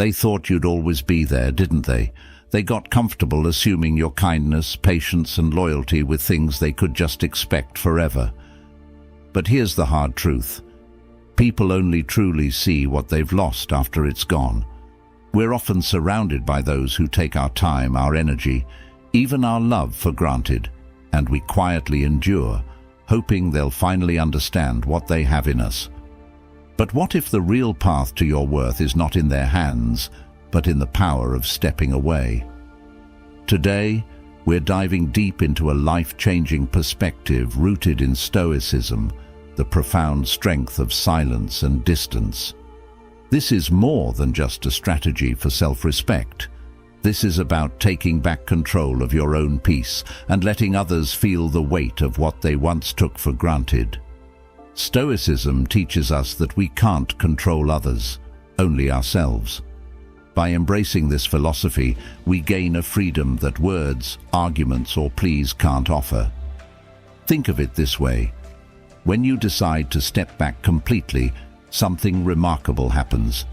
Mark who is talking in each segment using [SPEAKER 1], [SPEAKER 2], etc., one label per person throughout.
[SPEAKER 1] They thought you'd always be there, didn't they? They got comfortable assuming your kindness, patience, and loyalty with things they could just expect forever. But here's the hard truth. People only truly see what they've lost after it's gone. We're often surrounded by those who take our time, our energy, even our love for granted, and we quietly endure, hoping they'll finally understand what they have in us. But what if the real path to your worth is not in their hands, but in the power of stepping away? Today, we're diving deep into a life-changing perspective rooted in Stoicism, the profound strength of silence and distance. This is more than just a strategy for self-respect. This is about taking back control of your own peace and letting others feel the weight of what they once took for granted. Stoicism teaches us that we can't control others, only ourselves. By embracing this philosophy, we gain a freedom that words, arguments, or pleas can't offer. Think of it this way. When you decide to step back completely, something remarkable happens.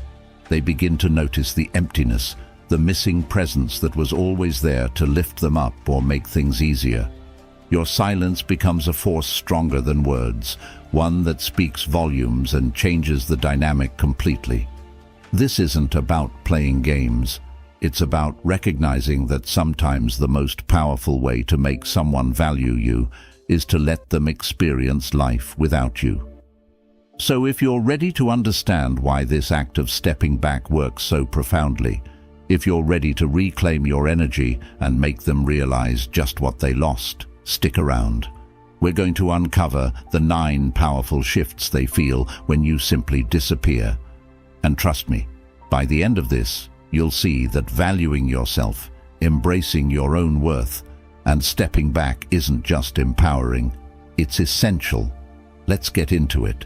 [SPEAKER 1] They begin to notice the emptiness, the missing presence that was always there to lift them up or make things easier. Your silence becomes a force stronger than words, one that speaks volumes and changes the dynamic completely. This isn't about playing games. It's about recognizing that sometimes the most powerful way to make someone value you is to let them experience life without you. So if you're ready to understand why this act of stepping back works so profoundly, if you're ready to reclaim your energy and make them realize just what they lost, stick around. We're going to uncover the 9 powerful shifts they feel when you simply disappear. And trust me, by the end of this, you'll see that valuing yourself, embracing your own worth, and stepping back isn't just empowering, it's essential. Let's get into it.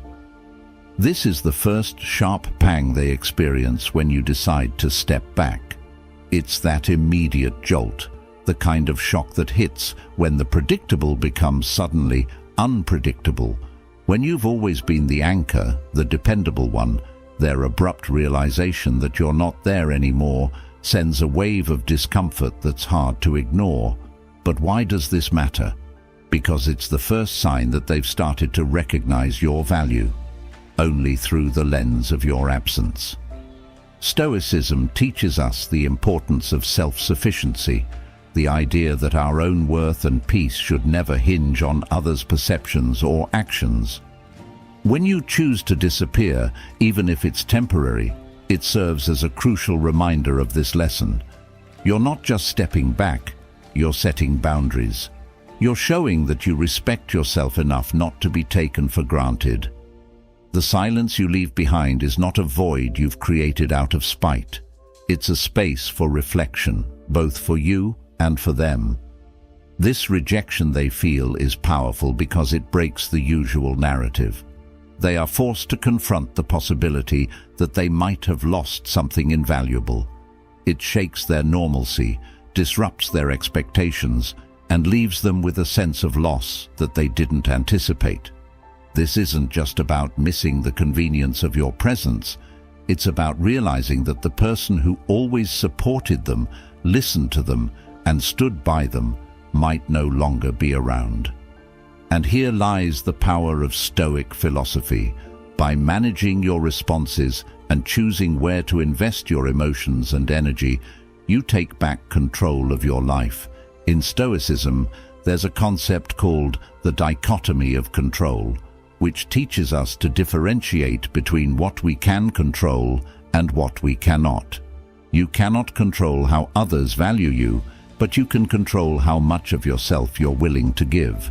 [SPEAKER 1] This is the first sharp pang they experience when you decide to step back. It's that immediate jolt, the kind of shock that hits when the predictable becomes suddenly unpredictable. When you've always been the anchor, the dependable one, their abrupt realization that you're not there anymore sends a wave of discomfort that's hard to ignore. But why does this matter? Because it's the first sign that they've started to recognize your value, only through the lens of your absence. Stoicism teaches us the importance of self-sufficiency, the idea that our own worth and peace should never hinge on others' perceptions or actions. When you choose to disappear, even if it's temporary, it serves as a crucial reminder of this lesson. You're not just stepping back, you're setting boundaries. You're showing that you respect yourself enough not to be taken for granted. The silence you leave behind is not a void you've created out of spite. It's a space for reflection, both for you and for them. This rejection they feel is powerful because it breaks the usual narrative. They are forced to confront the possibility that they might have lost something invaluable. It shakes their normalcy, disrupts their expectations, and leaves them with a sense of loss that they didn't anticipate. This isn't just about missing the convenience of your presence. It's about realizing that the person who always supported them, listened to them, and stood by them might no longer be around. And here lies the power of Stoic philosophy. By managing your responses and choosing where to invest your emotions and energy, you take back control of your life. In Stoicism, there's a concept called the dichotomy of control, which teaches us to differentiate between what we can control and what we cannot. You cannot control how others value you, but you can control how much of yourself you're willing to give.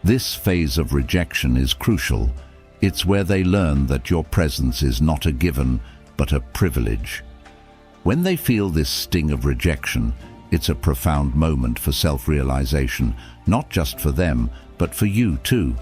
[SPEAKER 1] This phase of rejection is crucial. It's where they learn that your presence is not a given, but a privilege. When they feel this sting of rejection, it's a profound moment for self-realization, not just for them, but for you too.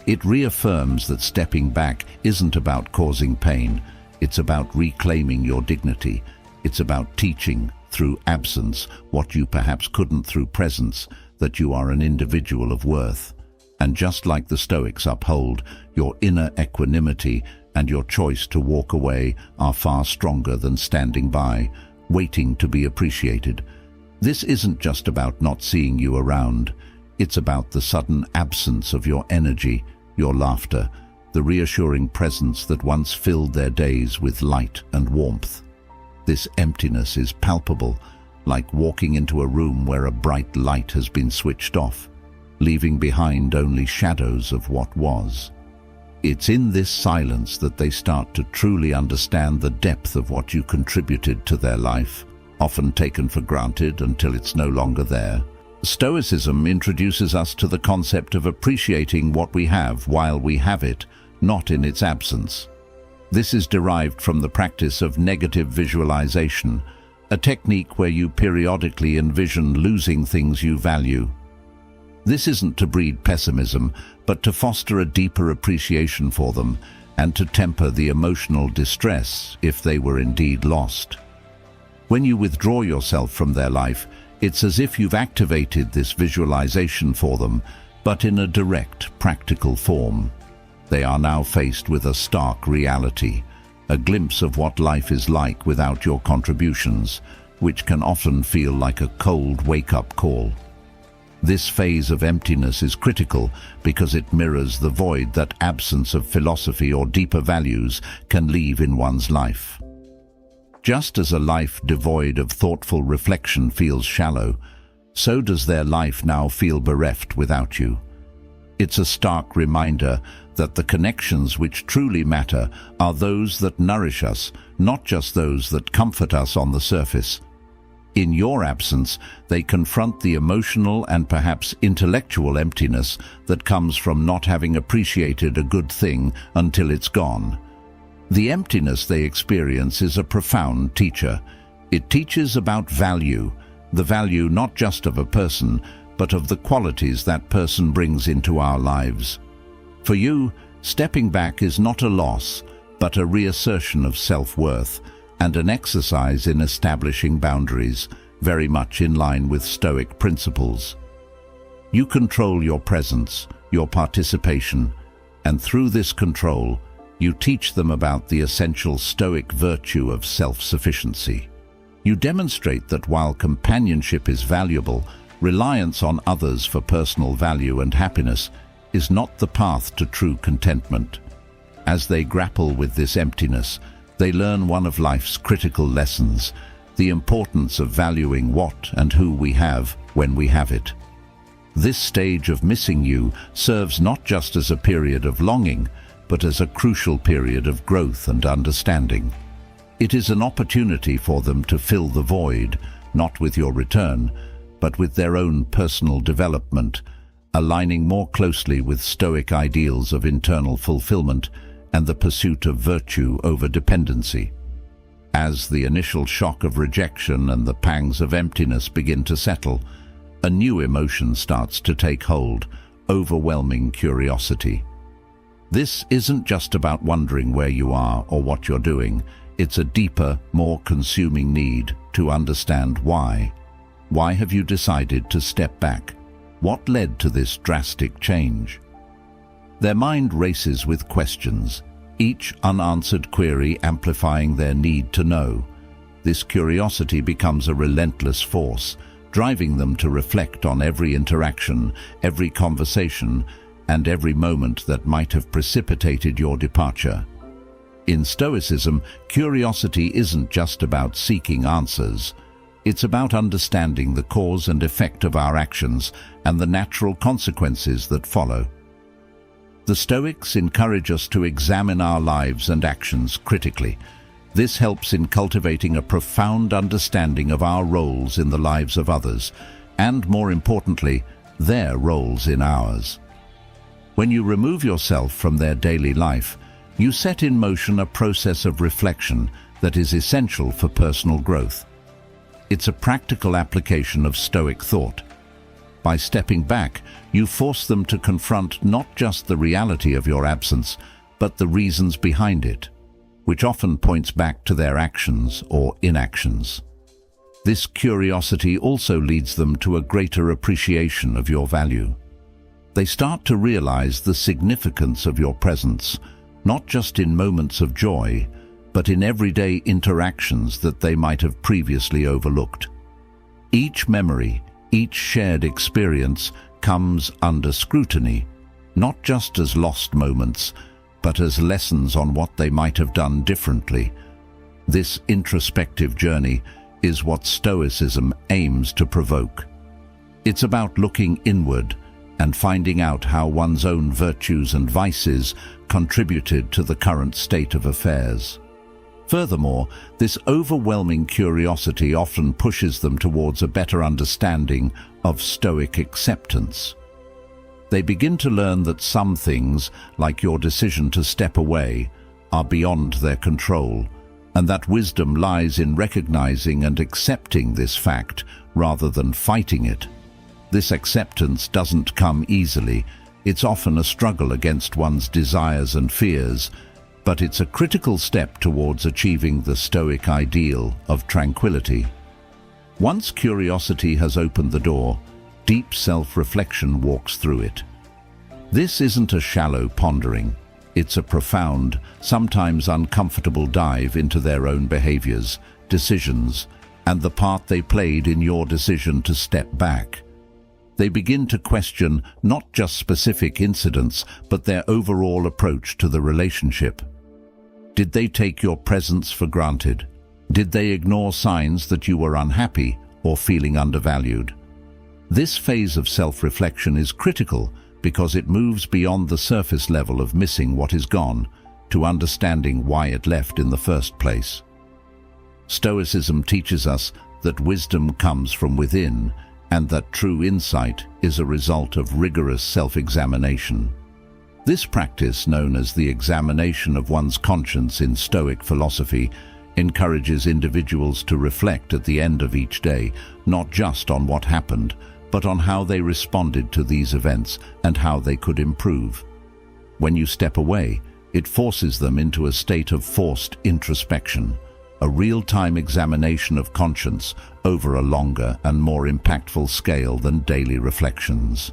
[SPEAKER 1] It reaffirms that stepping back isn't about causing pain. It's about reclaiming your dignity. It's about teaching, through absence, what you perhaps couldn't through presence, that you are an individual of worth. And just like the Stoics uphold your inner equanimity and your choice to walk away are far stronger than standing by, waiting to be appreciated. This isn't just about not seeing you around. It's about the sudden absence of your energy, your laughter, the reassuring presence that once filled their days with light and warmth. This emptiness is palpable, like walking into a room where a bright light has been switched off, leaving behind only shadows of what was. It's in this silence that they start to truly understand the depth of what you contributed to their life, often taken for granted until it's no longer there. Stoicism introduces us to the concept of appreciating what we have while we have it, not in its absence. This is derived from the practice of negative visualization, a technique where you periodically envision losing things you value. This isn't to breed pessimism, but to foster a deeper appreciation for them and to temper the emotional distress if they were indeed lost. When you withdraw yourself from their life, it's as if you've activated this visualization for them, but in a direct, practical form. They are now faced with a stark reality, a glimpse of what life is like without your contributions, which can often feel like a cold wake-up call. This phase of emptiness is critical because it mirrors the void that absence of philosophy or deeper values can leave in one's life. Just as a life devoid of thoughtful reflection feels shallow, so does their life now feel bereft without you. It's a stark reminder that the connections which truly matter are those that nourish us, not just those that comfort us on the surface. In your absence, they confront the emotional and perhaps intellectual emptiness that comes from not having appreciated a good thing until it's gone. The emptiness they experience is a profound teacher. It teaches about value, the value not just of a person, but of the qualities that person brings into our lives. For you, stepping back is not a loss, but a reassertion of self-worth and an exercise in establishing boundaries, very much in line with Stoic principles. You control your presence, your participation, and through this control, you teach them about the essential Stoic virtue of self-sufficiency. You demonstrate that while companionship is valuable, reliance on others for personal value and happiness is not the path to true contentment. As they grapple with this emptiness, they learn one of life's critical lessons, the importance of valuing what and who we have when we have it. This stage of missing you serves not just as a period of longing, but as a crucial period of growth and understanding. It is an opportunity for them to fill the void, not with your return, but with their own personal development, aligning more closely with Stoic ideals of internal fulfillment and the pursuit of virtue over dependency. As the initial shock of rejection and the pangs of emptiness begin to settle, a new emotion starts to take hold, overwhelming curiosity. This isn't just about wondering where you are or what you're doing. It's a deeper, more consuming need to understand why. Why have you decided to step back? What led to this drastic change? Their mind races with questions, each unanswered query amplifying their need to know. This curiosity becomes a relentless force, driving them to reflect on every interaction, every conversation, and every moment that might have precipitated your departure. In Stoicism, curiosity isn't just about seeking answers. It's about understanding the cause and effect of our actions and the natural consequences that follow. The Stoics encourage us to examine our lives and actions critically. This helps in cultivating a profound understanding of our roles in the lives of others, and more importantly, their roles in ours. When you remove yourself from their daily life, you set in motion a process of reflection that is essential for personal growth. It's a practical application of Stoic thought. By stepping back, you force them to confront not just the reality of your absence, but the reasons behind it, which often points back to their actions or inactions. This curiosity also leads them to a greater appreciation of your value. They start to realize the significance of your presence, not just in moments of joy, but in everyday interactions that they might have previously overlooked. Each memory, each shared experience comes under scrutiny, not just as lost moments, but as lessons on what they might have done differently. This introspective journey is what Stoicism aims to provoke. It's about looking inward and finding out how one's own virtues and vices contributed to the current state of affairs. Furthermore, this overwhelming curiosity often pushes them towards a better understanding of Stoic acceptance. They begin to learn that some things, like your decision to step away, are beyond their control, and that wisdom lies in recognizing and accepting this fact rather than fighting it. This acceptance doesn't come easily. It's often a struggle against one's desires and fears, but it's a critical step towards achieving the Stoic ideal of tranquility. Once curiosity has opened the door, deep self-reflection walks through it. This isn't a shallow pondering. It's a profound, sometimes uncomfortable dive into their own behaviors, decisions, and the part they played in your decision to step back. They begin to question not just specific incidents, but their overall approach to the relationship. Did they take your presence for granted? Did they ignore signs that you were unhappy or feeling undervalued? This phase of self-reflection is critical because it moves beyond the surface level of missing what is gone to understanding why it left in the first place. Stoicism teaches us that wisdom comes from within and that true insight is a result of rigorous self-examination. This practice, known as the examination of one's conscience in Stoic philosophy, encourages individuals to reflect at the end of each day, not just on what happened, but on how they responded to these events and how they could improve. When you step away, it forces them into a state of forced introspection, a real-time examination of conscience over a longer and more impactful scale than daily reflections.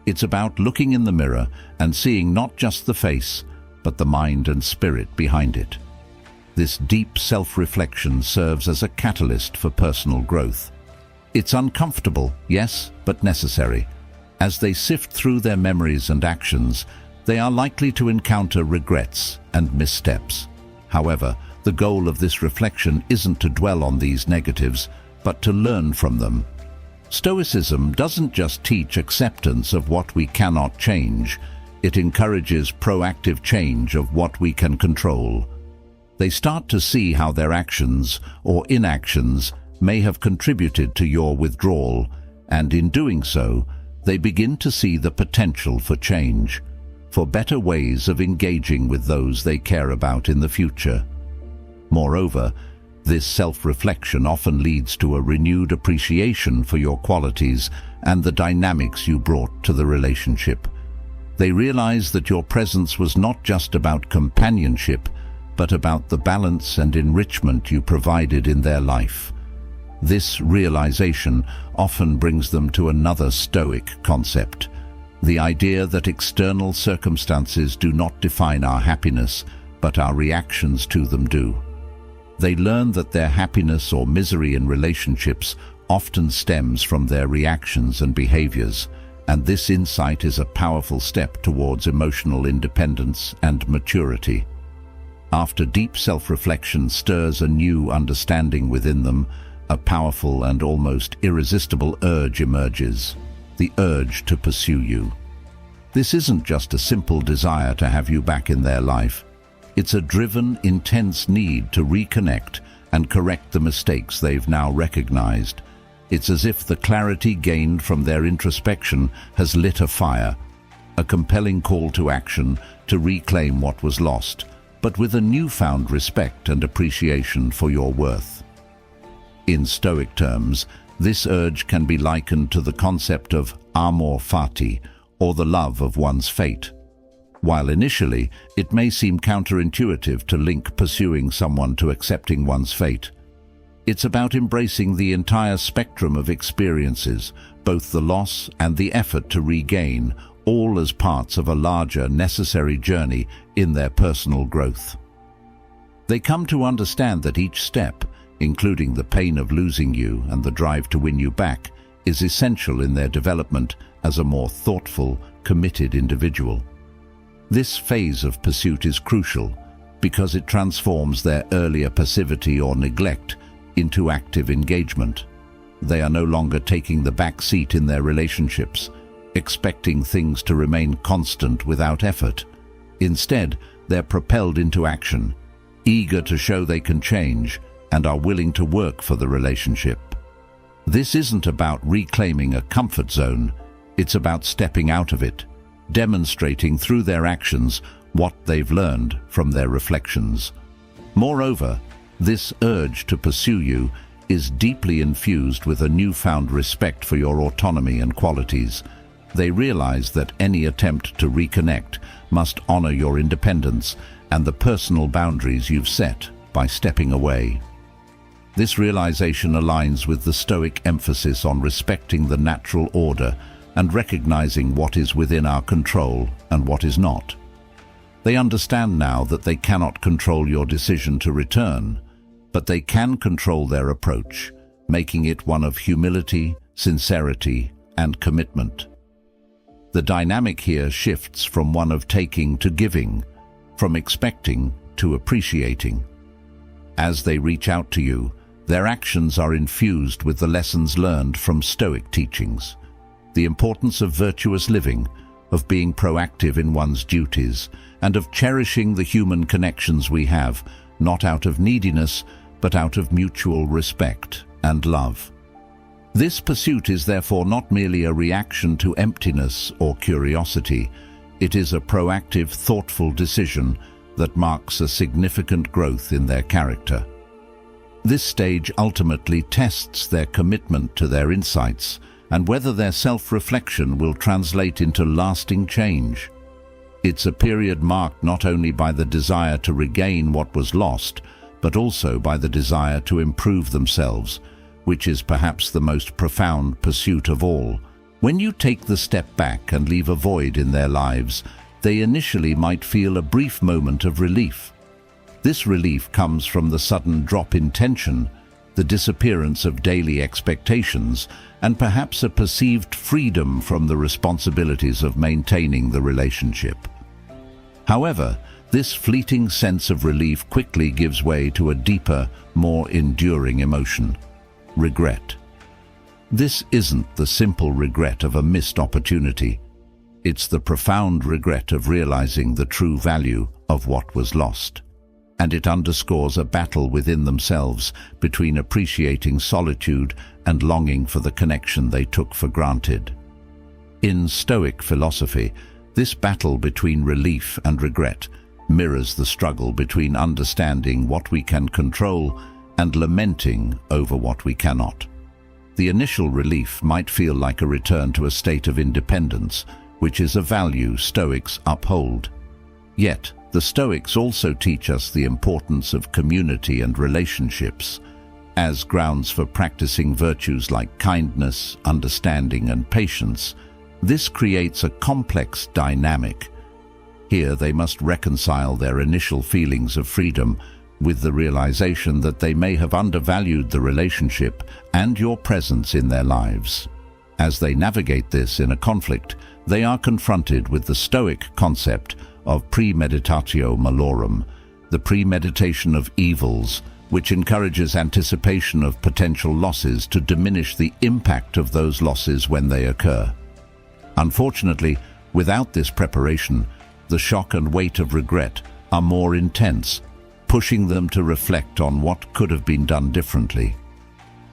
[SPEAKER 1] It's about looking in the mirror and seeing not just the face, but the mind and spirit behind it. This deep self-reflection serves as a catalyst for personal growth. It's uncomfortable, yes, but necessary. As they sift through their memories and actions, they are likely to encounter regrets and missteps. However, the goal of this reflection isn't to dwell on these negatives, but to learn from them. Stoicism doesn't just teach acceptance of what we cannot change, it encourages proactive change of what we can control. They start to see how their actions or inactions may have contributed to your withdrawal, and in doing so, they begin to see the potential for change, for better ways of engaging with those they care about in the future. Moreover, this self-reflection often leads to a renewed appreciation for your qualities and the dynamics you brought to the relationship. They realize that your presence was not just about companionship, but about the balance and enrichment you provided in their life. This realization often brings them to another Stoic concept, the idea that external circumstances do not define our happiness, but our reactions to them do. They learn that their happiness or misery in relationships often stems from their reactions and behaviors, and this insight is a powerful step towards emotional independence and maturity. After deep self-reflection stirs a new understanding within them, a powerful and almost irresistible urge emerges, the urge to pursue you. This isn't just a simple desire to have you back in their life. It's a driven, intense need to reconnect and correct the mistakes they've now recognized. It's as if the clarity gained from their introspection has lit a fire, a compelling call to action to reclaim what was lost, but with a newfound respect and appreciation for your worth. In Stoic terms, this urge can be likened to the concept of amor fati, or the love of one's fate. While initially, it may seem counterintuitive to link pursuing someone to accepting one's fate, it's about embracing the entire spectrum of experiences, both the loss and the effort to regain, all as parts of a larger, necessary journey in their personal growth. They come to understand that each step, including the pain of losing you and the drive to win you back, is essential in their development as a more thoughtful, committed individual. This phase of pursuit is crucial because it transforms their earlier passivity or neglect into active engagement. They are no longer taking the back seat in their relationships, expecting things to remain constant without effort. Instead, they're propelled into action, eager to show they can change and are willing to work for the relationship. This isn't about reclaiming a comfort zone, it's about stepping out of it, demonstrating through their actions what they've learned from their reflections. Moreover, this urge to pursue you is deeply infused with a newfound respect for your autonomy and qualities. They realize that any attempt to reconnect must honor your independence and the personal boundaries you've set by stepping away. This realization aligns with the Stoic emphasis on respecting the natural order and recognizing what is within our control and what is not. They understand now that they cannot control your decision to return, but they can control their approach, making it one of humility, sincerity, and commitment. The dynamic here shifts from one of taking to giving, from expecting to appreciating. As they reach out to you, their actions are infused with the lessons learned from Stoic teachings. The importance of virtuous living, of being proactive in one's duties, and of cherishing the human connections we have, not out of neediness, but out of mutual respect and love. This pursuit is therefore not merely a reaction to emptiness or curiosity. It is a proactive, thoughtful decision that marks a significant growth in their character. This stage ultimately tests their commitment to their insights and whether their self-reflection will translate into lasting change. It's a period marked not only by the desire to regain what was lost, but also by the desire to improve themselves, which is perhaps the most profound pursuit of all. When you take the step back and leave a void in their lives, they initially might feel a brief moment of relief. This relief comes from the sudden drop in tension, the disappearance of daily expectations, and perhaps a perceived freedom from the responsibilities of maintaining the relationship. However, this fleeting sense of relief quickly gives way to a deeper, more enduring emotion: regret. This isn't the simple regret of a missed opportunity. It's the profound regret of realizing the true value of what was lost. And it underscores a battle within themselves between appreciating solitude and longing for the connection they took for granted. In Stoic philosophy, this battle between relief and regret mirrors the struggle between understanding what we can control and lamenting over what we cannot. The initial relief might feel like a return to a state of independence, which is a value Stoics uphold. Yet, the Stoics also teach us the importance of community and relationships as grounds for practicing virtues like kindness, understanding, and patience. This creates a complex dynamic. Here they must reconcile their initial feelings of freedom with the realization that they may have undervalued the relationship and your presence in their lives. As they navigate this in a conflict, they are confronted with the Stoic concept of premeditatio malorum, the premeditation of evils, which encourages anticipation of potential losses to diminish the impact of those losses when they occur. Unfortunately, without this preparation, the shock and weight of regret are more intense, pushing them to reflect on what could have been done differently.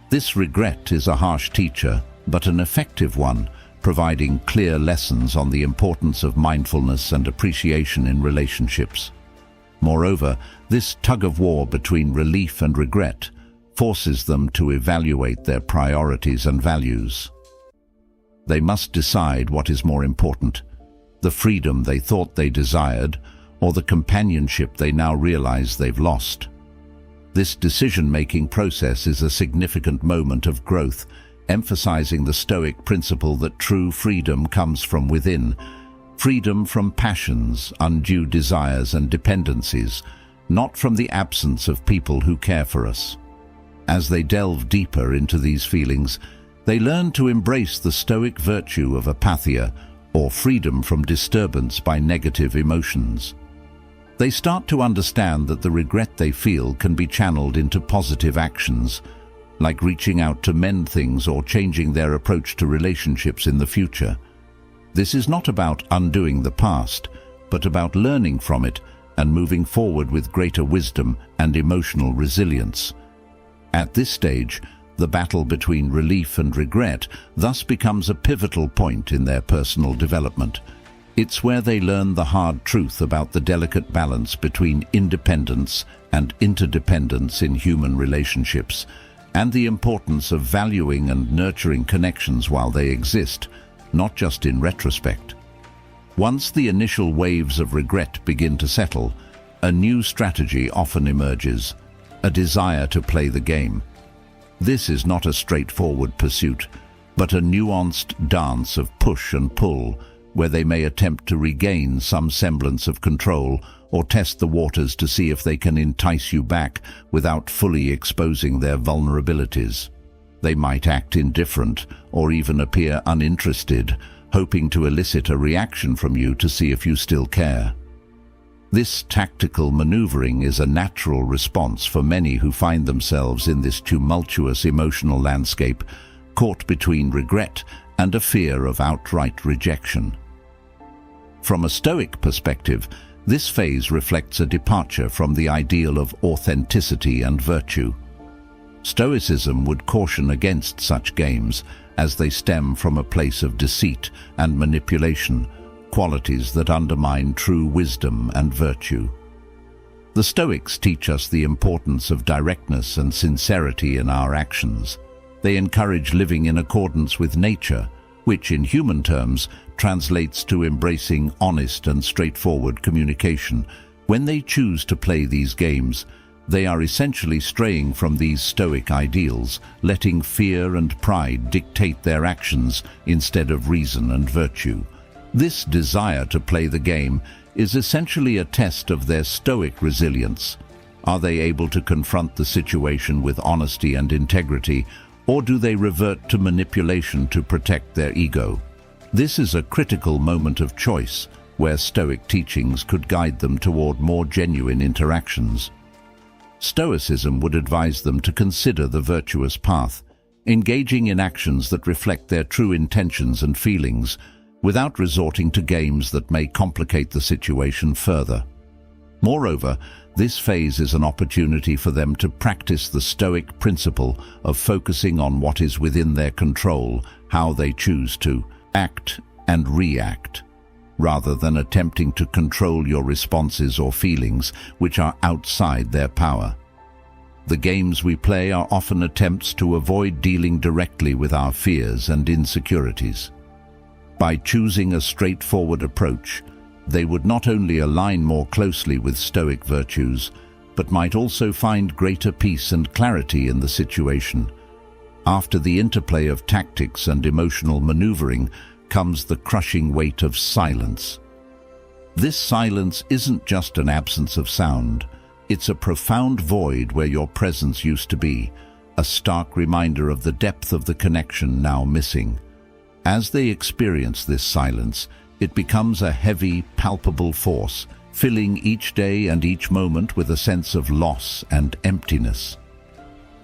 [SPEAKER 1] This regret is a harsh teacher, but an effective one, providing clear lessons on the importance of mindfulness and appreciation in relationships. Moreover, this tug-of-war between relief and regret forces them to evaluate their priorities and values. They must decide what is more important: the freedom they thought they desired, or the companionship they now realize they've lost. This decision-making process is a significant moment of growth, emphasizing the Stoic principle that true freedom comes from within freedom from passions, undue desires and dependencies, not from the absence of people who care for us. As they delve deeper into these feelings, they learn to embrace the Stoic virtue of apatheia, or freedom from disturbance by negative emotions. They start to understand that the regret they feel can be channeled into positive actions, like reaching out to mend things or changing their approach to relationships in the future. This is not about undoing the past, but about learning from it and moving forward with greater wisdom and emotional resilience. At this stage, the battle between relief and regret thus becomes a pivotal point in their personal development. It's where they learn the hard truth about the delicate balance between independence and interdependence in human relationships, and the importance of valuing and nurturing connections while they exist, not just in retrospect. Once the initial waves of regret begin to settle, a new strategy often emerges, a desire to play the game. This is not a straightforward pursuit, but a nuanced dance of push and pull, where they may attempt to regain some semblance of control or test the waters to see if they can entice you back without fully exposing their vulnerabilities. They might act indifferent or even appear uninterested, hoping to elicit a reaction from you to see if you still care. This tactical maneuvering is a natural response for many who find themselves in this tumultuous emotional landscape, caught between regret and a fear of outright rejection. From a Stoic perspective, this phase reflects a departure from the ideal of authenticity and virtue. Stoicism would caution against such games, as they stem from a place of deceit and manipulation, qualities that undermine true wisdom and virtue. The Stoics teach us the importance of directness and sincerity in our actions. They encourage living in accordance with nature, which in human terms translates to embracing honest and straightforward communication. When they choose to play these games, they are essentially straying from these Stoic ideals, letting fear and pride dictate their actions instead of reason and virtue. This desire to play the game is essentially a test of their Stoic resilience. Are they able to confront the situation with honesty and integrity, or do they revert to manipulation to protect their ego? This is a critical moment of choice, where Stoic teachings could guide them toward more genuine interactions. Stoicism would advise them to consider the virtuous path, engaging in actions that reflect their true intentions and feelings, without resorting to games that may complicate the situation further. Moreover, this phase is an opportunity for them to practice the Stoic principle of focusing on what is within their control, how they choose to act and react, rather than attempting to control your responses or feelings which are outside their power. The games we play are often attempts to avoid dealing directly with our fears and insecurities. By choosing a straightforward approach, they would not only align more closely with Stoic virtues, but might also find greater peace and clarity in the situation. After the interplay of tactics and emotional maneuvering comes the crushing weight of silence. This silence isn't just an absence of sound, it's a profound void where your presence used to be, a stark reminder of the depth of the connection now missing. As they experience this silence, it becomes a heavy, palpable force, filling each day and each moment with a sense of loss and emptiness.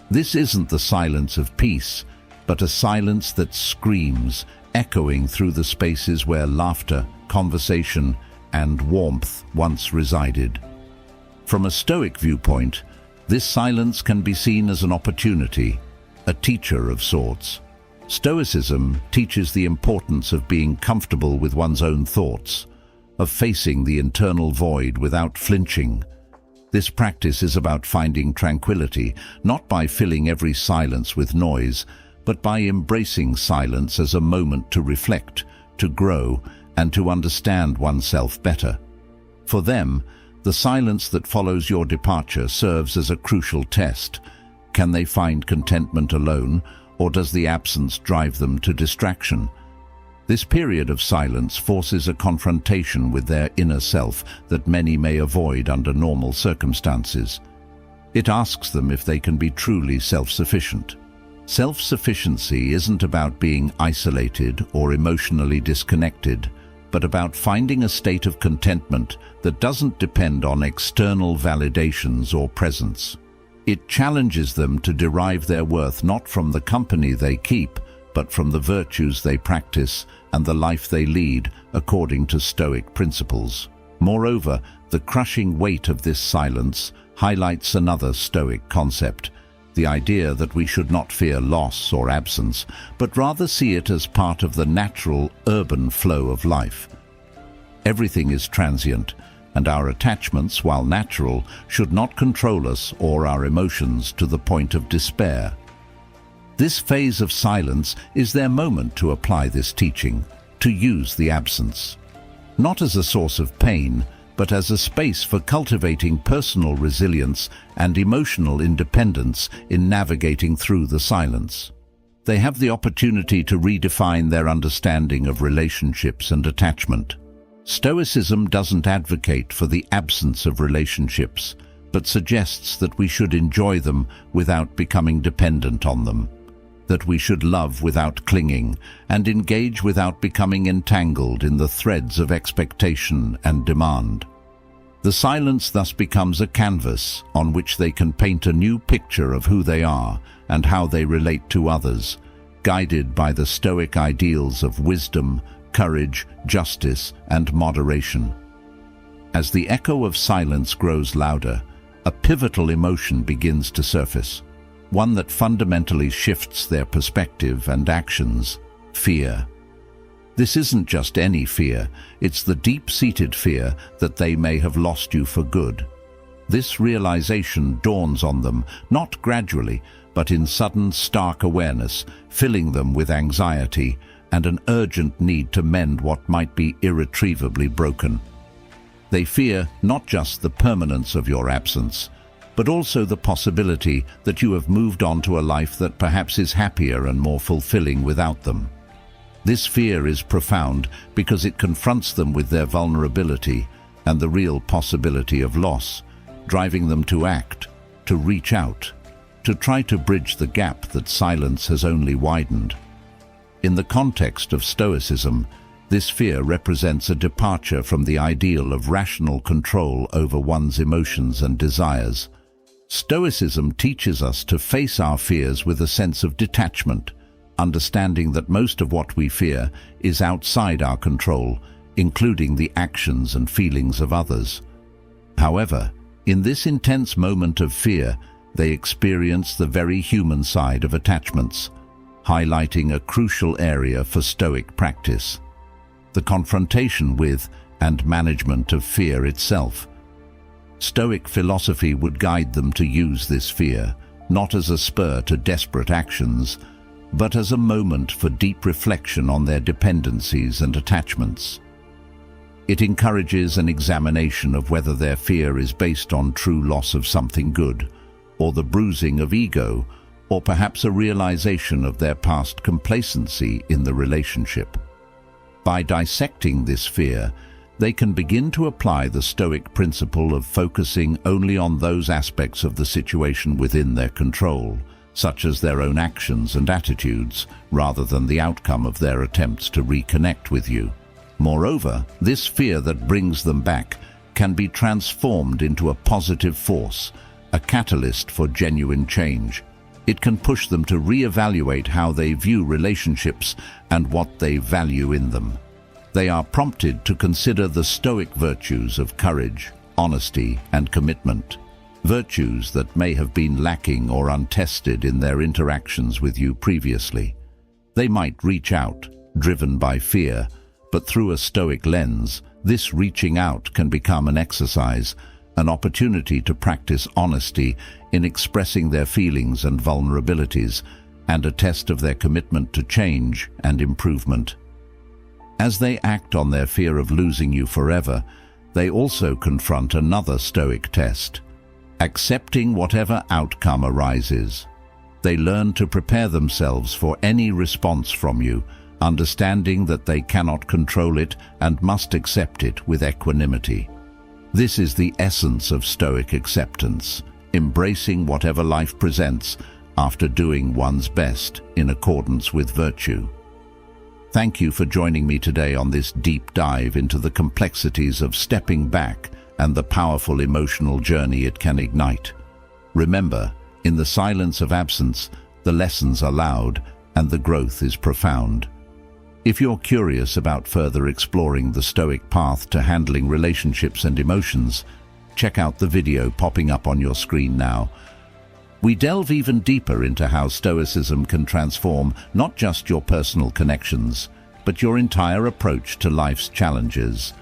[SPEAKER 1] This isn't the silence of peace, but a silence that screams, echoing through the spaces where laughter, conversation, and warmth once resided. From a Stoic viewpoint, this silence can be seen as an opportunity, a teacher of sorts. Stoicism teaches the importance of being comfortable with one's own thoughts, of facing the internal void without flinching. This practice is about finding tranquility, not by filling every silence with noise, but by embracing silence as a moment to reflect, to grow, and to understand oneself better. For them, the silence that follows your departure serves as a crucial test. Can they find contentment alone, or does the absence drive them to distraction? This period of silence forces a confrontation with their inner self that many may avoid under normal circumstances. It asks them if they can be truly self-sufficient. Self-sufficiency isn't about being isolated or emotionally disconnected, but about finding a state of contentment that doesn't depend on external validations or presence. It challenges them to derive their worth not from the company they keep, but from the virtues they practice and the life they lead according to Stoic principles. Moreover, the crushing weight of this silence highlights another Stoic concept, the idea that we should not fear loss or absence, but rather see it as part of the natural urban flow of life. Everything is transient, and our attachments, while natural, should not control us or our emotions to the point of despair. This phase of silence is their moment to apply this teaching, to use the absence, not as a source of pain, but as a space for cultivating personal resilience and emotional independence in navigating through the silence. They have the opportunity to redefine their understanding of relationships and attachment. Stoicism doesn't advocate for the absence of relationships, but suggests that we should enjoy them without becoming dependent on them, that we should love without clinging and engage without becoming entangled in the threads of expectation and demand. The silence thus becomes a canvas on which they can paint a new picture of who they are and how they relate to others, guided by the Stoic ideals of wisdom, courage, justice, and moderation. As the echo of silence grows louder, a pivotal emotion begins to surface, one that fundamentally shifts their perspective and actions: fear. This isn't just any fear, it's the deep-seated fear that they may have lost you for good. This realization dawns on them, not gradually, but in sudden, stark awareness, filling them with anxiety and an urgent need to mend what might be irretrievably broken. They fear not just the permanence of your absence, but also the possibility that you have moved on to a life that perhaps is happier and more fulfilling without them. This fear is profound because it confronts them with their vulnerability and the real possibility of loss, driving them to act, to reach out, to try to bridge the gap that silence has only widened. In the context of Stoicism, this fear represents a departure from the ideal of rational control over one's emotions and desires. Stoicism teaches us to face our fears with a sense of detachment, understanding that most of what we fear is outside our control, including the actions and feelings of others. However, in this intense moment of fear, they experience the very human side of attachments, highlighting a crucial area for Stoic practice: the confrontation with and management of fear itself. Stoic philosophy would guide them to use this fear, not as a spur to desperate actions, but as a moment for deep reflection on their dependencies and attachments. It encourages an examination of whether their fear is based on true loss of something good, or the bruising of ego, or perhaps a realization of their past complacency in the relationship. By dissecting this fear, they can begin to apply the Stoic principle of focusing only on those aspects of the situation within their control, such as their own actions and attitudes, rather than the outcome of their attempts to reconnect with you. Moreover, this fear that brings them back can be transformed into a positive force, a catalyst for genuine change. It can push them to reevaluate how they view relationships and what they value in them. They are prompted to consider the Stoic virtues of courage, honesty, and commitment, virtues that may have been lacking or untested in their interactions with you previously. They might reach out, driven by fear, but through a Stoic lens, this reaching out can become an exercise, an opportunity to practice honesty in expressing their feelings and vulnerabilities, and a test of their commitment to change and improvement. As they act on their fear of losing you forever, they also confront another Stoic test: accepting whatever outcome arises. They learn to prepare themselves for any response from you, understanding that they cannot control it and must accept it with equanimity. This is the essence of Stoic acceptance, embracing whatever life presents after doing one's best in accordance with virtue. Thank you for joining me today on this deep dive into the complexities of stepping back and the powerful emotional journey it can ignite. Remember, in the silence of absence, the lessons are loud and the growth is profound. If you're curious about further exploring the Stoic path to handling relationships and emotions, check out the video popping up on your screen now. We delve even deeper into how Stoicism can transform not just your personal connections, but your entire approach to life's challenges,